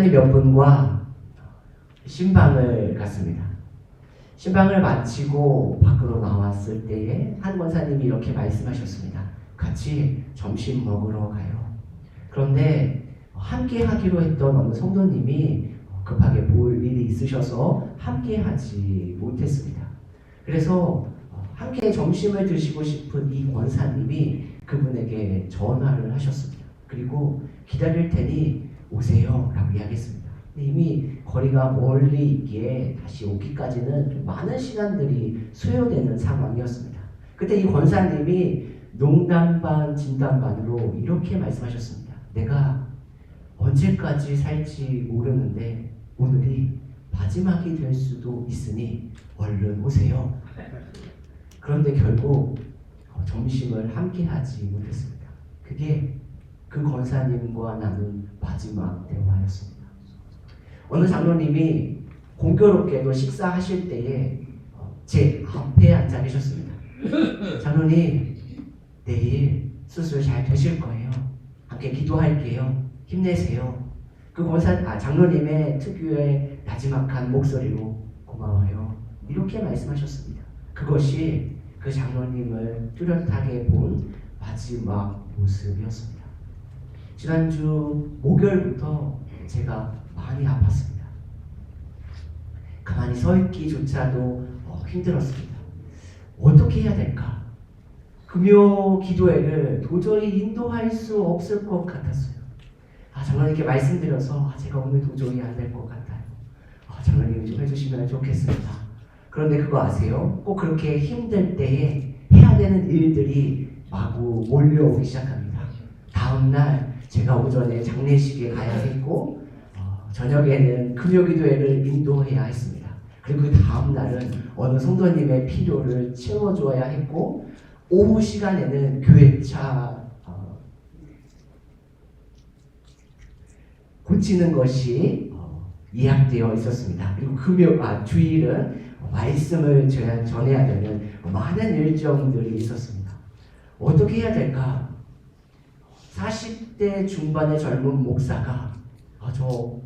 권사님 몇 분과 신방을 갔습니다. 신방을 마치고 밖으로 나왔을 때에 한 권사님이 이렇게 말씀하셨습니다. 같이 점심 먹으러 가요. 그런데 함께 하기로 했던 어느 성도님이 급하게 볼 일이 있으셔서 함께 하지 못했습니다. 그래서 함께 점심을 드시고 싶은 이 권사님이 그분에게 전화를 하셨습니다. 그리고 기다릴 테니 오세요 라고 이야기했습니다. 이미 거리가 멀리 있기에 다시 오기까지는 좀 많은 시간들이 소요되는 상황이었습니다. 그때 이 권사님이 농담 반 진담 반으로 이렇게 말씀하셨습니다. 내가 언제까지 살지 모르는데 오늘이 마지막이 될 수도 있으니 얼른 오세요. 그런데 결국 점심을 함께 하지 못했습니다. 그게 그 권사님과 나눈 마지막 대화였습니다. 어느 장로님이 공교롭게도 식사하실 때에 제 앞에 앉아 계셨습니다. 장로님, 내일 수술 잘 되실 거예요. 함께 기도할게요. 힘내세요. 그 장로님의 특유의 나지막한 목소리로 고마워요. 이렇게 말씀하셨습니다. 그것이 그 장로님을 뚜렷하게 본 마지막 모습이었습니다. 지난주 목요일부터 제가 많이 아팠습니다. 가만히 서 있기조차도 힘들었습니다. 어떻게 해야 될까? 금요 기도회를 도저히 인도할 수 없을 것 같았어요. 장로님께 말씀드려서 제가 오늘 도저히 안 될 것 같아요. 장로님 좀 해주시면 좋겠습니다. 그런데 그거 아세요? 꼭 그렇게 힘들 때에 해야 되는 일들이 마구 몰려오기 시작합니다. 다음날 제가 오전에 장례식에 가야 했고 저녁에는 금요기도회를 인도해야 했습니다. 그리고 그 다음날은 어느 성도님의 필요를 채워줘야 했고 오후 시간에는 교회차 고치는 것이 예약되어 있었습니다. 그리고 주일은 말씀을 전해야 되는 많은 일정들이 있었습니다. 어떻게 해야 될까? 40대 중반의 젊은 목사가 저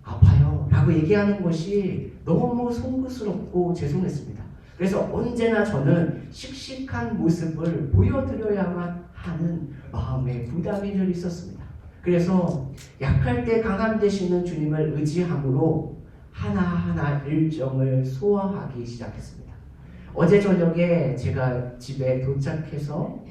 아파요 라고 얘기하는 것이 너무 송구스럽고 죄송했습니다. 그래서 언제나 저는 씩씩한 모습을 보여드려야만 하는 마음의 부담이 늘 있었습니다. 그래서 약할 때 강함 되시는 주님을 의지함으로 하나하나 일정을 소화하기 시작했습니다. 어제 저녁에 제가 집에 도착해서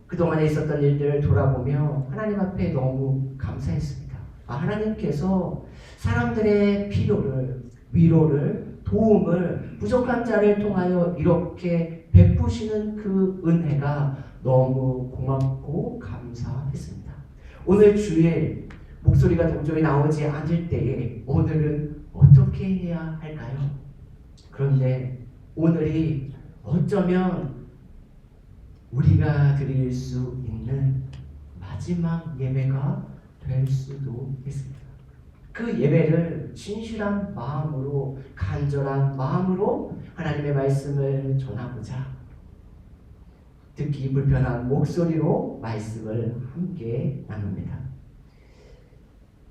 그동안에 있었던 일들을 돌아보며 하나님 앞에 너무 감사했습니다. 하나님께서 사람들의 필요를, 위로를, 도움을 부족한 자를 통하여 이렇게 베푸시는 그 은혜가 너무 고맙고 감사했습니다. 오늘 주일 목소리가 도저히 나오지 않을 때에 오늘은 어떻게 해야 할까요? 그런데 오늘이 어쩌면 우리가 드릴 수 있는 마지막 예배가 될 수도 있습니다. 그 예배를 진실한 마음으로, 간절한 마음으로 하나님의 말씀을 전하고자 듣기 불편한 목소리로 말씀을 함께 나눕니다.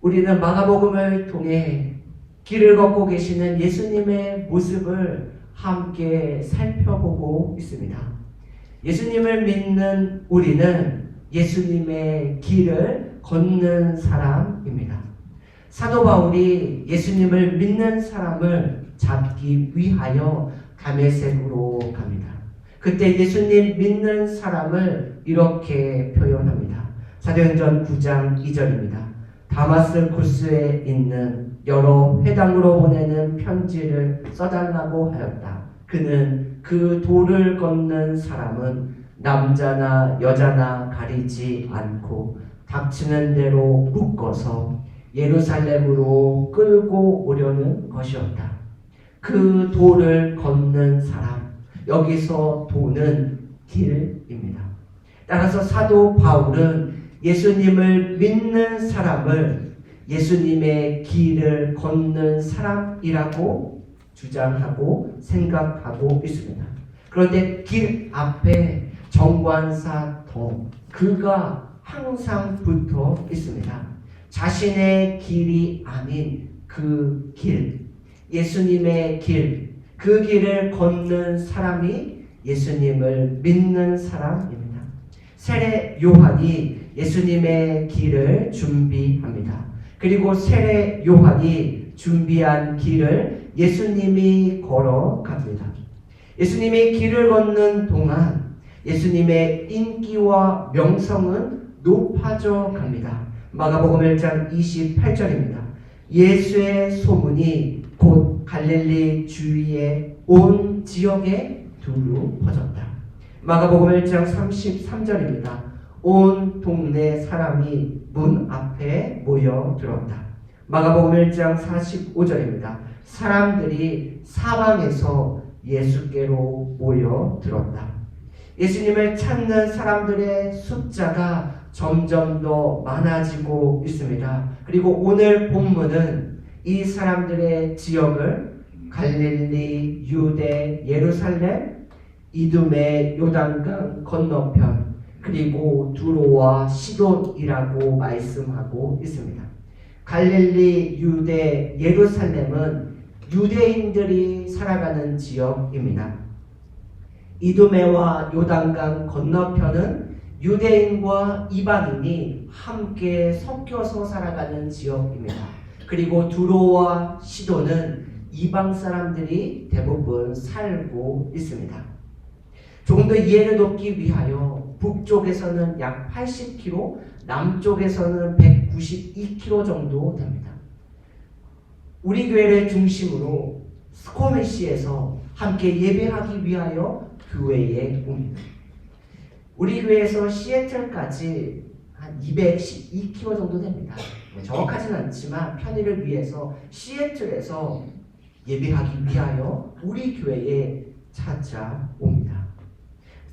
우리는 마가복음을 통해 길을 걷고 계시는 예수님의 모습을 함께 살펴보고 있습니다. 예수님을 믿는 우리는 예수님의 길을 걷는 사람입니다. 사도 바울이 예수님을 믿는 사람을 잡기 위하여 다메섹으로 갑니다. 그때 예수님 믿는 사람을 이렇게 표현합니다. 사도행전 9장 2절입니다. 다마스쿠스에 있는 여러 회당으로 보내는 편지를 써달라고 하였다. 그는 그 도를 걷는 사람은 남자나 여자나 가리지 않고 닥치는 대로 묶어서 예루살렘으로 끌고 오려는 것이었다. 그 도를 걷는 사람, 여기서 도는 길입니다. 따라서 사도 바울은 예수님을 믿는 사람을 예수님의 길을 걷는 사람이라고 주장하고 생각하고 있습니다. 그런데 길 앞에 정관사 더, 그가 항상 붙어 있습니다. 자신의 길이 아닌 그 길, 예수님의 길, 그 길을 걷는 사람이 예수님을 믿는 사람입니다. 세례 요한이 예수님의 길을 준비합니다. 그리고 세례 요한이 준비한 길을 예수님이 걸어갑니다. 예수님이 길을 걷는 동안 예수님의 인기와 명성은 높아져 갑니다. 마가복음 1장 28절입니다. 예수의 소문이 곧 갈릴리 주위의 온 지역에 두루 퍼졌다. 마가복음 1장 33절입니다. 온 동네 사람이 문 앞에 모여들었다. 마가복음 1장 45절입니다. 사람들이 사방에서 예수께로 모여들었다. 예수님을 찾는 사람들의 숫자가 점점 더 많아지고 있습니다. 그리고 오늘 본문은 이 사람들의 지역을 갈릴리, 유대, 예루살렘, 이두메, 요단강 건너편, 그리고 두로와 시돈이라고 말씀하고 있습니다. 갈릴리, 유대, 예루살렘은 유대인들이 살아가는 지역입니다. 이두메와 요단강 건너편은 유대인과 이방인이 함께 섞여서 살아가는 지역입니다. 그리고 두로와 시돈은 이방 사람들이 대부분 살고 있습니다. 조금 더 이해를 돕기 위하여 북쪽에서는 약 80km, 남쪽에서는 192km 정도 됩니다. 우리 교회를 중심으로 스코메시에서 함께 예배하기 위하여 교회에 옵니다. 우리 교회에서 시애틀까지 한 212km 정도 됩니다. 정확하진 않지만 편의를 위해서 시애틀에서 예배하기 위하여 우리 교회에 찾아옵니다.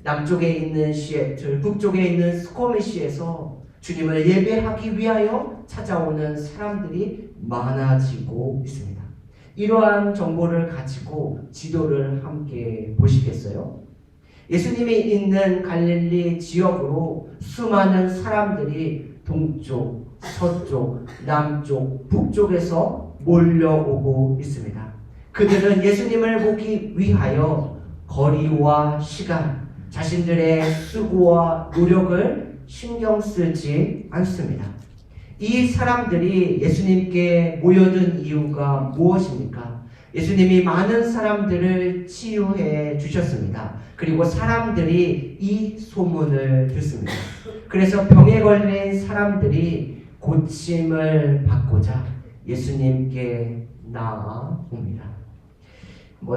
남쪽에 있는 시애틀, 북쪽에 있는 스코메시에서 주님을 예배하기 위하여 찾아오는 사람들이 많아지고 있습니다. 이러한 정보를 가지고 지도를 함께 보시겠어요? 예수님이 있는 갈릴리 지역으로 수많은 사람들이 동쪽, 서쪽, 남쪽, 북쪽에서 몰려오고 있습니다. 그들은 예수님을 보기 위하여 거리와 시간, 자신들의 수고와 노력을 신경 쓰지 않습니다. 이 사람들이 예수님께 모여든 이유가 무엇입니까? 예수님이 많은 사람들을 치유해 주셨습니다. 그리고 사람들이 이 소문을 듣습니다. 그래서 병에 걸린 사람들이 고침을 받고자 예수님께 나아옵니다.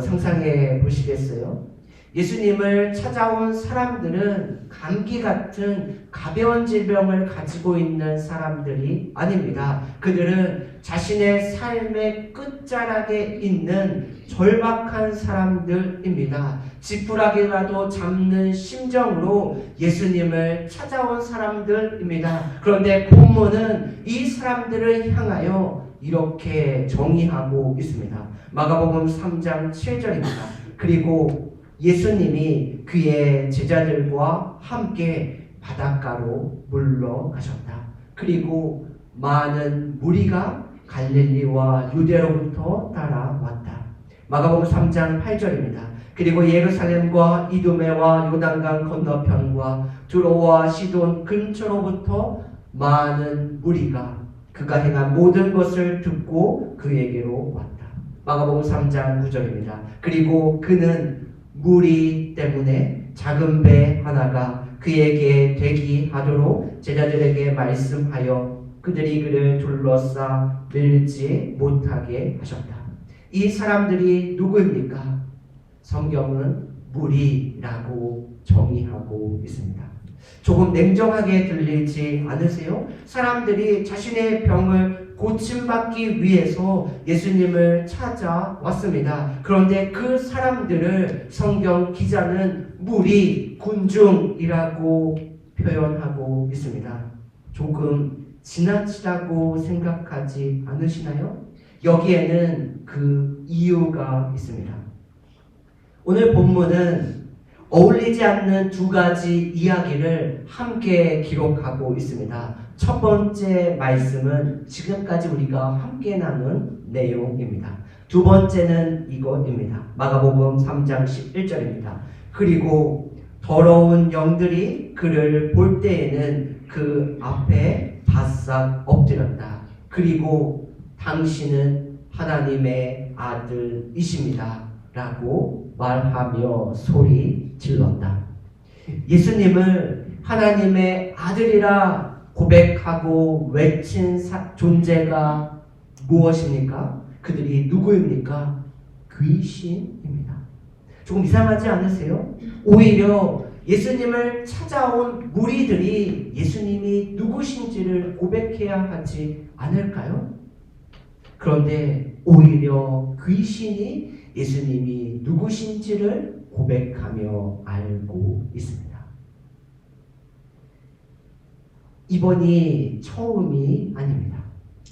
상상해 보시겠어요? 예수님을 찾아온 사람들은 감기 같은 가벼운 질병을 가지고 있는 사람들이 아닙니다. 그들은 자신의 삶의 끝자락에 있는 절박한 사람들입니다. 지푸라기라도 잡는 심정으로 예수님을 찾아온 사람들입니다. 그런데 본문은 이 사람들을 향하여 이렇게 정의하고 있습니다. 마가복음 3장 7절입니다. 그리고 예수님이 그의 제자들과 함께 바닷가로 물러가셨다. 그리고 많은 무리가 갈릴리와 유대로부터 따라왔다. 마가복음 3장 8절입니다. 그리고 예루살렘과 이두메와 요단강 건너편과 두로와 시돈 근처로부터 많은 무리가 그가 행한 모든 것을 듣고 그에게로 왔다. 마가복음 3장 9절입니다. 그리고 그는 무리 때문에 작은 배 하나가 그에게 대기하도록 제자들에게 말씀하여 그들이 그를 둘러싸 밀지 못하게 하셨다. 이 사람들이 누구입니까? 성경은 무리라고 정의하고 있습니다. 조금 냉정하게 들리지 않으세요? 사람들이 자신의 병을 고침받기 위해서 예수님을 찾아왔습니다. 그런데 그 사람들을 성경 기자는 무리, 군중이라고 표현하고 있습니다. 조금 지나치다고 생각하지 않으시나요? 여기에는 그 이유가 있습니다. 오늘 본문은 어울리지 않는 두 가지 이야기를 함께 기록하고 있습니다. 첫 번째 말씀은 지금까지 우리가 함께 나눈 내용입니다. 두 번째는 이것입니다. 마가복음 3장 11절입니다. 그리고 더러운 영들이 그를 볼 때에는 그 앞에 바싹 엎드렸다. 그리고 당신은 하나님의 아들이십니다. 라고 말하며 소리 질렀다. 예수님을 하나님의 아들이라 고백하고 외친 존재가 무엇입니까? 그들이 누구입니까? 귀신입니다. 조금 이상하지 않으세요? 오히려 예수님을 찾아온 무리들이 예수님이 누구신지를 고백해야 하지 않을까요? 그런데 오히려 귀신이 예수님이 누구신지를 고백하며 알고 있습니다. 이번이 처음이 아닙니다.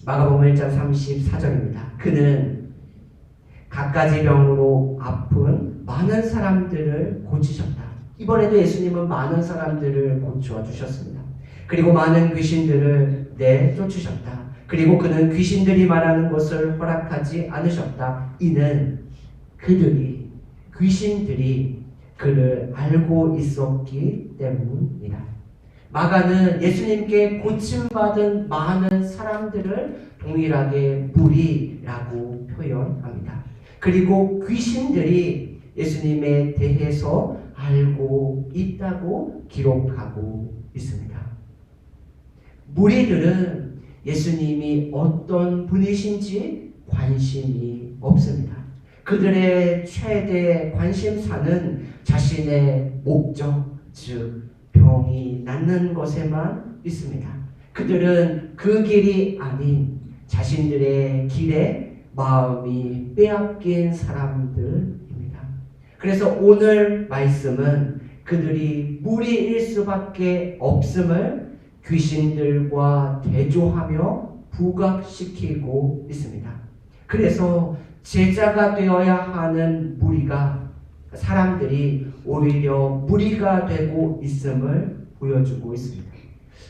마가복음 1장 34절입니다. 그는 갖가지 병으로 아픈 많은 사람들을 고치셨다. 이번에도 예수님은 많은 사람들을 고쳐 주셨습니다. 그리고 많은 귀신들을 내쫓으셨다. 그리고 그는 귀신들이 말하는 것을 허락하지 않으셨다. 이는 귀신들이 그를 알고 있었기 때문이다. 마가는 예수님께 고침받은 많은 사람들을 동일하게 무리라고 표현합니다. 그리고 귀신들이 예수님에 대해서 알고 있다고 기록하고 있습니다. 무리들은 예수님이 어떤 분이신지 관심이 없습니다. 그들의 최대 관심사는 자신의 목적, 즉 병이 낫는 것에만 있습니다. 그들은 그 길이 아닌 자신들의 길에 마음이 빼앗긴 사람들입니다. 그래서 오늘 말씀은 그들이 무리일 수밖에 없음을 귀신들과 대조하며 부각시키고 있습니다. 그래서 제자가 되어야 하는 사람들이 오히려 무리가 되고 있음을 보여주고 있습니다.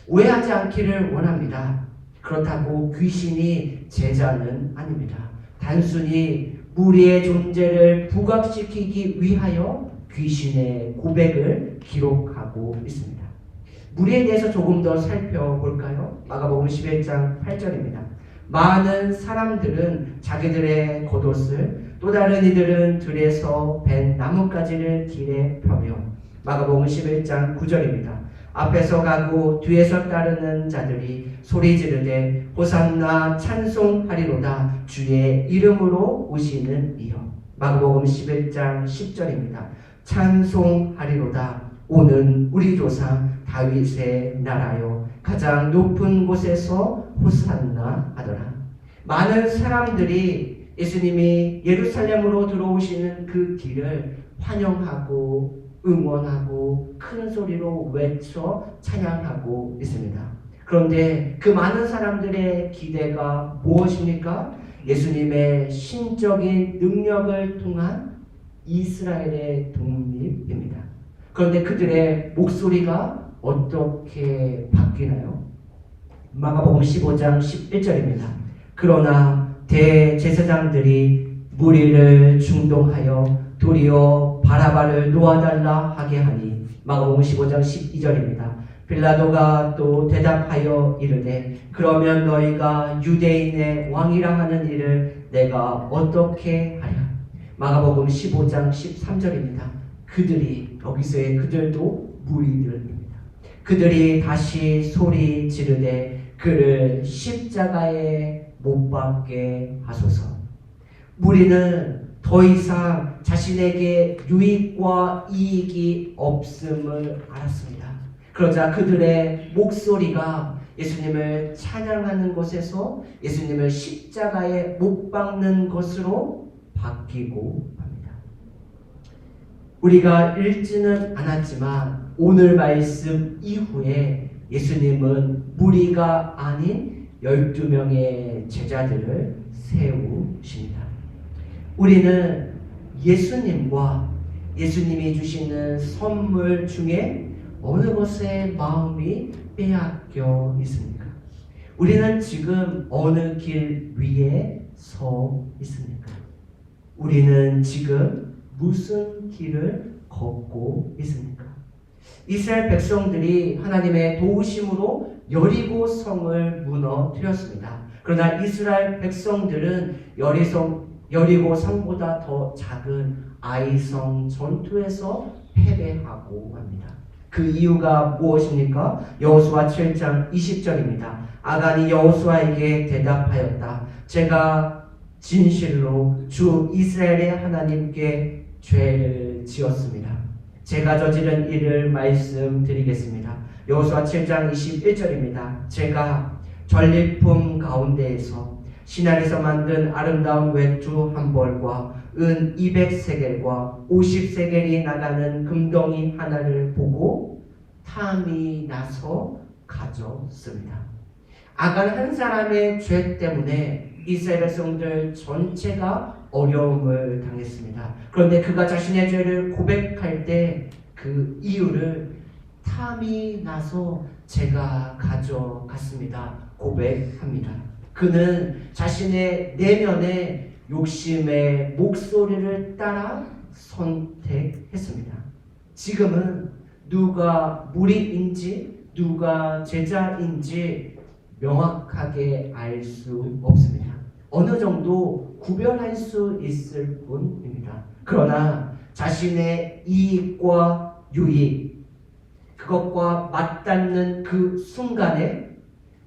오해하지 않기를 원합니다. 그렇다고 귀신이 제자는 아닙니다. 단순히 무리의 존재를 부각시키기 위하여 귀신의 고백을 기록하고 있습니다. 무리에 대해서 조금 더 살펴볼까요? 마가복음 11장 8절입니다. 많은 사람들은 자기들의 겉옷을, 또 다른 이들은 들에서 벤 나뭇가지를 길에 펴며, 마가복음 11장 9절입니다. 앞에서 가고 뒤에서 따르는 자들이 소리 지르되 호산나 찬송하리로다 주의 이름으로 오시는 이여. 마가복음 11장 10절입니다. 찬송하리로다 오는 우리 조상 다윗의 나라여 가장 높은 곳에서 호산나 하더라. 많은 사람들이 예수님이 예루살렘으로 들어오시는 그 길을 환영하고 응원하고 큰 소리로 외쳐 찬양하고 있습니다. 그런데 그 많은 사람들의 기대가 무엇입니까? 예수님의 신적인 능력을 통한 이스라엘의 독립입니다. 그런데 그들의 목소리가 어떻게 바뀌나요? 마가복음 15장 11절입니다. 그러나 대제사장들이 무리를 중동하여 도리어 바라바를 놓아달라 하게 하니, 마가복음 15장 12절입니다. 빌라도가 또 대답하여 이르되 그러면 너희가 유대인의 왕이라 하는 이를 내가 어떻게 하랴. 마가복음 15장 13절입니다. 여기서의 그들도 무리들입니다. 그들이 다시 소리 지르되 그를 십자가에 못 박게 하소서. 무리는 더 이상 자신에게 유익과 이익이 없음을 알았습니다. 그러자 그들의 목소리가 예수님을 찬양하는 것에서 예수님을 십자가에 못 박는 것으로 바뀌고 합니다. 우리가 읽지는 않았지만 오늘 말씀 이후에 예수님은 무리가 아닌 12명의 제자들을 세우십니다. 우리는 예수님과 예수님이 주시는 선물 중에 어느 것에 마음이 빼앗겨 있습니까? 우리는 지금 어느 길 위에 서 있습니까? 우리는 지금 무슨 길을 걷고 있습니까? 이스라엘 백성들이 하나님의 도우심으로 여리고 성을 무너뜨렸습니다. 그러나 이스라엘 백성들은 여리고 성보다 더 작은 아이성 전투에서 패배하고 맙니다. 그 이유가 무엇입니까? 여호수아 7장 20절입니다. 아간이 여호수아에게 대답하였다. 제가 진실로 주 이스라엘의 하나님께 죄를 지었습니다. 제가 저지른 일을 말씀드리겠습니다. 여호수아 7장 21절입니다. 제가 전리품 가운데에서 신할에서 만든 아름다운 외투 한 벌과 은 200세겔과 50세겔이 나가는 금덩이 하나를 보고 탐이 나서 가졌습니다. 아간 한 사람의 죄 때문에 이스라엘 백성들 전체가 어려움을 당했습니다. 그런데 그가 자신의 죄를 고백할 때 그 이유를 탐이 나서 제가 가져갔습니다. 고백합니다. 그는 자신의 내면의 욕심의 목소리를 따라 선택했습니다. 지금은 누가 무리인지 누가 제자인지 명확하게 알 수 없습니다. 어느 정도 구별할 수 있을 뿐입니다. 그러나 자신의 이익과 유익, 그것과 맞닿는 그 순간에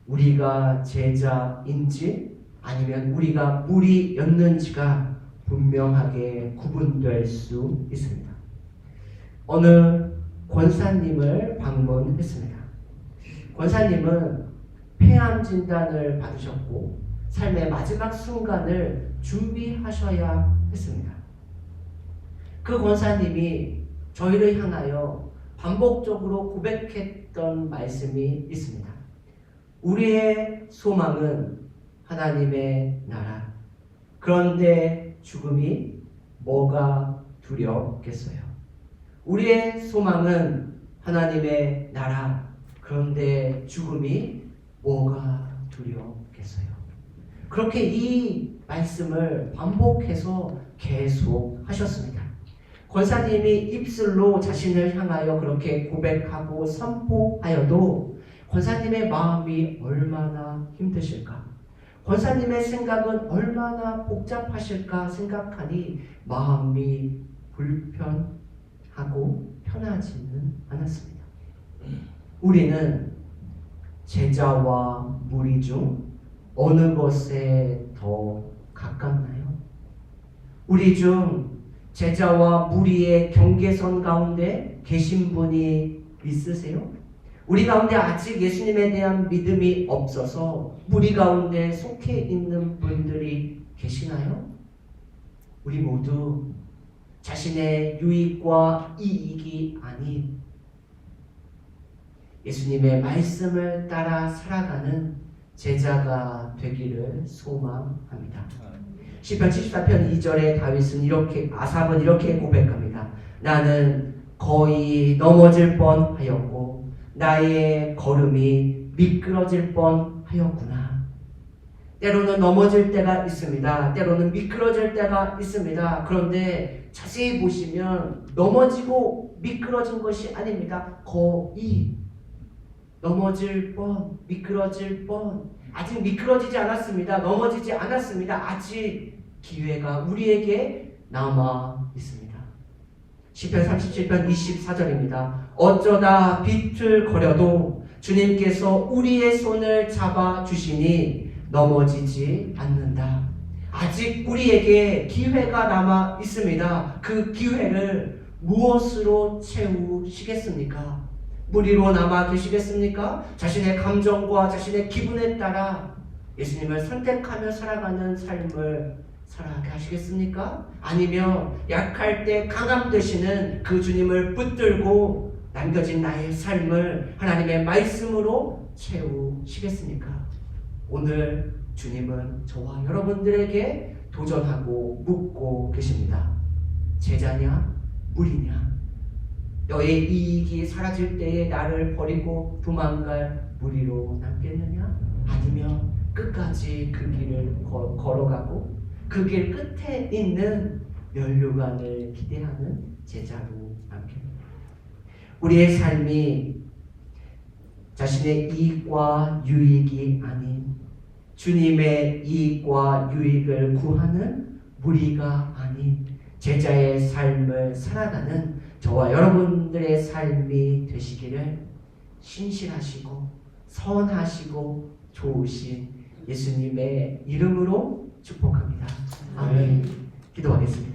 우리가 제자인지 아니면 우리가 무리였는지가 분명하게 구분될 수 있습니다. 어느 권사님을 방문했습니다. 권사님은 폐암 진단을 받으셨고 삶의 마지막 순간을 준비하셔야 했습니다. 그 권사님이 저희를 향하여 반복적으로 고백했던 말씀이 있습니다. 우리의 소망은 하나님의 나라. 그런데 죽음이 뭐가 두렵겠어요? 우리의 소망은 하나님의 나라. 그런데 죽음이 뭐가 두렵겠어요? 그렇게 이 말씀을 반복해서 계속 하셨습니다. 권사님이 입술로 자신을 향하여 그렇게 고백하고 선포하여도 권사님의 마음이 얼마나 힘드실까? 권사님의 생각은 얼마나 복잡하실까 생각하니 마음이 불편하고 편하지는 않았습니다. 우리는 제자와 무리 중 어느 것에 더 가깝나요? 우리 중 제자와 무리의 경계선 가운데 계신 분이 있으세요? 우리 가운데 아직 예수님에 대한 믿음이 없어서 무리 가운데 속해 있는 분들이 계시나요? 우리 모두 자신의 유익과 이익이 아닌 예수님의 말씀을 따라 살아가는 제자가 되기를 소망합니다. 시편 74편 2절에 다윗은 아삽은 이렇게 고백합니다. 나는 거의 넘어질 뻔하였고 나의 걸음이 미끄러질 뻔하였구나. 때로는 넘어질 때가 있습니다. 때로는 미끄러질 때가 있습니다. 그런데 자세히 보시면 넘어지고 미끄러진 것이 아닙니다. 거의 넘어질 뻔, 미끄러질 뻔. 아직 미끄러지지 않았습니다. 넘어지지 않았습니다. 아직 기회가 우리에게 남아 있습니다. 시편 37편 24절입니다. 어쩌다 비틀거려도 주님께서 우리의 손을 잡아주시니 넘어지지 않는다. 아직 우리에게 기회가 남아 있습니다. 그 기회를 무엇으로 채우시겠습니까? 무리로 남아 계시겠습니까? 자신의 감정과 자신의 기분에 따라 예수님을 선택하며 살아가는 삶을 살아가게 하시겠습니까? 아니면 약할 때 강함 되시는 그 주님을 붙들고 남겨진 나의 삶을 하나님의 말씀으로 채우시겠습니까? 오늘 주님은 저와 여러분들에게 도전하고 묻고 계십니다. 제자냐? 무리냐? 너의 이익이 사라질 때에 나를 버리고 도망갈 무리로 남겠느냐? 아니면 끝까지 그 길을 걸어가고 그 길 끝에 있는 면류관을 기대하는 제자로 남겠느냐? 우리의 삶이 자신의 이익과 유익이 아닌 주님의 이익과 유익을 구하는 무리가 아닌 제자의 삶을 살아가는 저와 여러분들의 삶이 되시기를 신실하시고 선하시고 좋으신 예수님의 이름으로 축복합니다. 아멘. 기도하겠습니다.